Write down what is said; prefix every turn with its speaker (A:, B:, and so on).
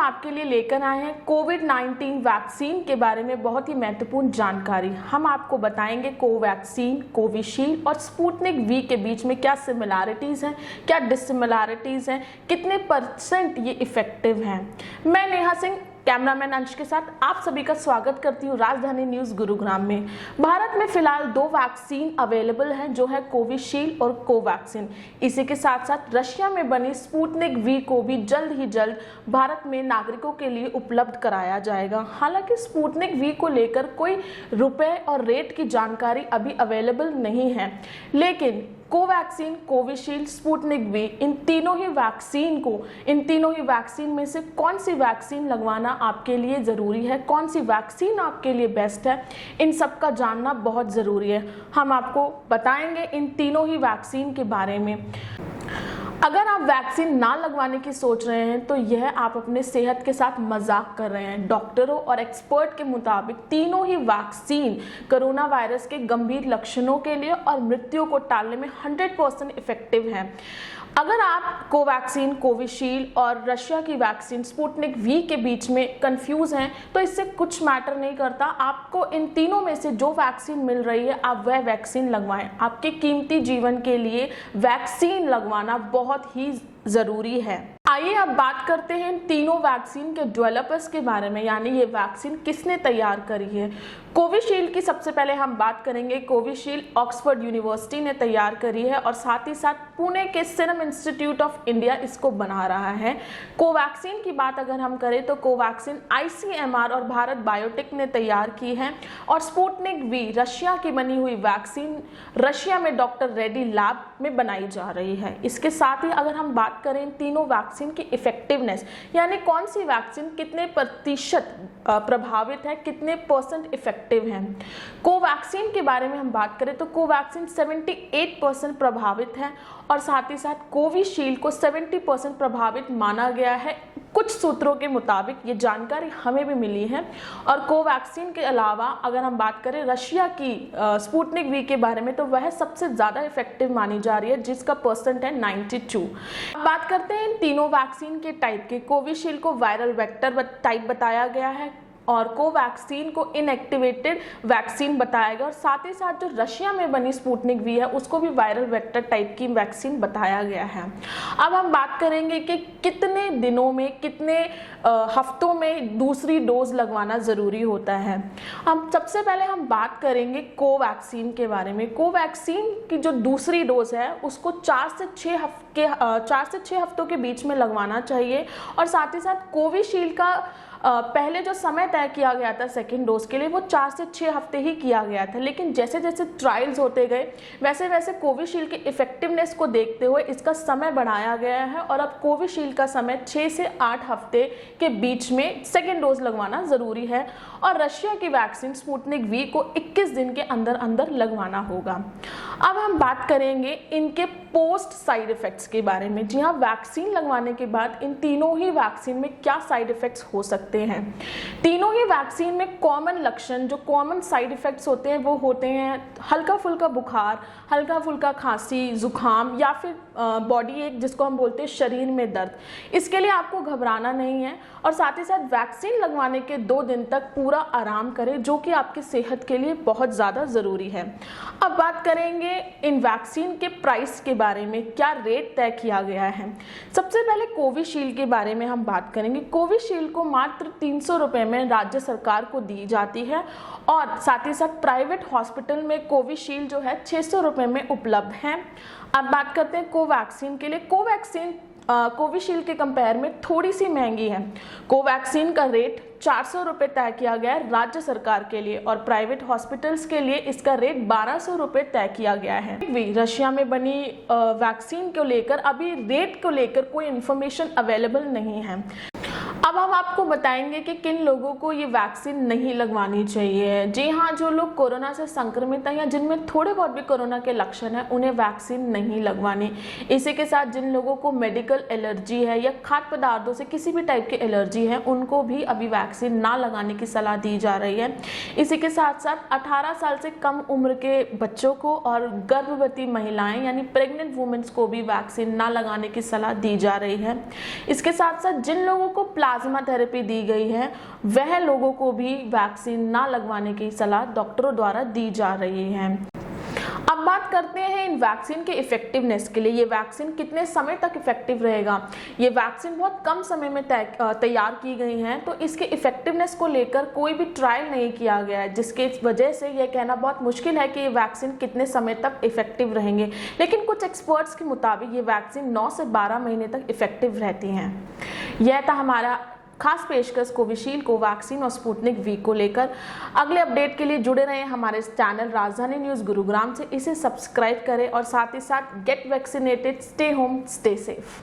A: आपके लिए लेकर आए हैं कोविड-19 वैक्सीन के बारे में बहुत ही महत्वपूर्ण जानकारी। हम आपको बताएंगे कोवैक्सीन, कोविशील्ड और स्पुतनिक वी के बीच में क्या सिमिलैरिटीज़ हैं, क्या डिससिमिलैरिटीज़ हैं, कितने % ये इफेक्टिव हैं। मैं नेहा सिंह कैमरामैन अंश के साथ आप सभी का स्वागत करती हूँ राजधानी न्यूज़ गुरुग्राम में। भारत में फिलहाल 2 वैक्सीन अवेलेबल हैं, जो है कोविशील्ड और कोवैक्सीन। इसी के साथ साथ रशिया में बनी स्पुतनिक वी को भी जल्द ही जल्द भारत में नागरिकों के लिए उपलब्ध कराया जाएगा। हालांकि स्पुतनिक वी को लेकर कोई रुपए और रेट की जानकारी अभी अवेलेबल नहीं है, लेकिन कोवैक्सीन, कोविशील्ड, स्पुतनिक वी, इन तीनों ही वैक्सीन में से कौन सी वैक्सीन लगवाना आपके लिए ज़रूरी है, कौन सी वैक्सीन आपके लिए बेस्ट है, इन सब का जानना बहुत ज़रूरी है। हम आपको बताएंगे इन तीनों ही वैक्सीन के बारे में। अगर आप वैक्सीन ना लगवाने की सोच रहे हैं तो यह आप अपने सेहत के साथ मजाक कर रहे हैं। डॉक्टरों और एक्सपर्ट के मुताबिक तीनों ही वैक्सीन कोरोना वायरस के गंभीर लक्षणों के लिए और मृत्यु को टालने में 100% इफेक्टिव हैं। अगर आप कोवैक्सीन, कोविशील्ड और रशिया की वैक्सीन स्पुतनिक वी के बीच में कंफ्यूज हैं तो इससे कुछ मैटर नहीं करता। आपको इन तीनों में से जो वैक्सीन मिल रही है आप वह वैक्सीन लगवाएं। आपके कीमती जीवन के लिए वैक्सीन लगवाना बहुत ही ज़रूरी है। आइए अब बात करते हैं इन तीनों वैक्सीन के डेवलपर्स के बारे में, यानी ये वैक्सीन किसने तैयार करी है। कोविशील्ड की सबसे पहले हम बात करेंगे। कोविशील्ड ऑक्सफोर्ड यूनिवर्सिटी ने तैयार करी है और साथ ही साथ पुणे के सीरम इंस्टीट्यूट ऑफ इंडिया इसको बना रहा है। कोवैक्सीन की बात अगर हम करें तो कोवैक्सीन ICMR और भारत बायोटेक ने तैयार की है और स्पुतनिक वी रशिया की बनी हुई वैक्सीन रशिया में डॉक्टर रेड्डी लैब में बनाई जा रही है। इसके साथ ही अगर हम बात करें इन तीनों वैक्सीन की इफेक्टिवनेस, यानी कौन सी वैक्सीन कितने प्रतिशत प्रभावित है, कितने % इफेक्टिव है। कोवैक्सीन के बारे में हम बात करें तो कोवैक्सीन 78% प्रभावित है और साथ ही साथ कोविशील्ड को 70% प्रभावित माना गया है। कुछ सूत्रों के मुताबिक ये जानकारी हमें भी मिली है। और कोवैक्सीन के अलावा अगर हम बात करें रशिया की स्पुतनिक वी के बारे में तो वह सबसे ज़्यादा इफेक्टिव मानी जा रही है, जिसका % है 92। बात करते हैं इन तीनों वैक्सीन के टाइप के। कोविशील्ड को वायरल वेक्टर टाइप बताया गया है और कोवैक्सीन को इनएक्टिवेटेड वैक्सीन बताया गया और साथ ही साथ जो रशिया में बनी स्पुतनिक वी है उसको भी वायरल वेक्टर टाइप की वैक्सीन बताया गया है। अब हम बात करेंगे कि कितने दिनों में, कितने हफ्तों में दूसरी डोज लगवाना ज़रूरी होता है। हम सबसे पहले हम बात करेंगे कोवैक्सीन के बारे में। कोवैक्सीन की जो दूसरी डोज है उसको 4 से 6 हफ्तों के बीच में लगवाना चाहिए और साथ ही साथ कोविशील्ड का पहले जो समय तय किया गया था सेकेंड डोज के लिए वो 4 से 6 हफ्ते ही किया गया था, लेकिन जैसे जैसे ट्रायल्स होते गए वैसे वैसे कोविशील्ड की इफेक्टिवनेस को देखते हुए इसका समय बढ़ाया गया है और अब कोविशील्ड का समय 6 से 8 हफ्ते के बीच में सेकेंड डोज लगवाना ज़रूरी है और रशिया की वैक्सीन स्पुतनिक वी को 21 दिन के अंदर अंदर लगवाना होगा। अब हम बात करेंगे इनके पोस्ट साइड इफ़ेक्ट्स के बारे में। जी हाँ, वैक्सीन लगवाने के बाद इन तीनों ही वैक्सीन में क्या साइड इफ़ेक्ट्स हो सकते हैं। तीनों ही वैक्सीन में कॉमन लक्षण, जो कॉमन साइड इफ़ेक्ट्स होते हैं वो होते हैं हल्का फुल्का बुखार, हल्का फुल्का खांसी, जुकाम या फिर बॉडी एक जिसको हम बोलते हैं शरीर में दर्द। इसके लिए आपको घबराना नहीं है और साथ ही साथ वैक्सीन लगवाने के 2 दिन तक पूरा आराम करें, जो कि आपकी सेहत के लिए बहुत ज़्यादा ज़रूरी है। अब बात करेंगे इन वैक्सीन के प्राइस के बारे में, क्या रेट तय किया गया है। सबसे पहले कोविशील्ड के बारे में हम बात करेंगे। कोविशील्ड को मात्र 300 रुपये में राज्य सरकार को दी जाती है और साथ ही साथ प्राइवेट हॉस्पिटल में कोविशील्ड जो है 600 रुपये में उपलब्ध है। अब बात करते हैं कोवैक्सीन के लिए। कोवैक्सीन कोविशील्ड के कंपेयर में थोड़ी सी महंगी है। कोवैक्सीन का रेट 400 रुपये तय किया गया है राज्य सरकार के लिए और प्राइवेट हॉस्पिटल्स के लिए इसका रेट 1200 रुपये तय किया गया है। रशिया में बनी वैक्सीन को लेकर अभी रेट को लेकर कोई इन्फॉर्मेशन अवेलेबल नहीं है। अब हम आपको बताएंगे कि किन लोगों को ये वैक्सीन नहीं लगवानी चाहिए। जी हाँ, जो लोग कोरोना से संक्रमित हैं या जिनमें थोड़े बहुत भी कोरोना के लक्षण हैं उन्हें वैक्सीन नहीं लगवानी। इसी के साथ जिन लोगों को मेडिकल एलर्जी है या खाद्य पदार्थों से किसी भी टाइप की एलर्जी है उनको भी अभी वैक्सीन ना लगाने की सलाह दी जा रही है। इसी के साथ साथ 18 साल से कम उम्र के बच्चों को और गर्भवती महिलाएं यानी प्रेग्नेंट वुमेन्स को भी वैक्सीन ना लगाने की सलाह दी जा रही है। इसके साथ साथ जिन लोगों को प्लाज्मा थेरेपी दी गई है वह लोगों को भी वैक्सीन ना लगवाने की सलाह डॉक्टरों द्वारा दी जा रही है। अब बात करते हैं इन वैक्सीन के इफेक्टिवनेस के लिए। ये वैक्सीन कितने समय तक इफेक्टिव रहेगा। ये वैक्सीन बहुत कम समय में तैयार की गई हैं, तो इसके इफेक्टिवनेस को लेकर कोई भी ट्रायल नहीं किया गया है, जिसके वजह से यह कहना बहुत मुश्किल है कि ये वैक्सीन कितने समय तक इफेक्टिव रहेंगे। लेकिन कुछ एक्सपर्ट्स के मुताबिक ये वैक्सीन 9 से 12 महीने तक इफेक्टिव रहती हैं। यह था हमारा खास पेशकश कोविशील्ड कोवैक्सीन और स्पुतनिक वी को लेकर। अगले अपडेट के लिए जुड़े रहें हमारे चैनल राजधानी न्यूज़ गुरुग्राम से। इसे सब्सक्राइब करें और साथ ही साथ get vaccinated, stay home, stay safe.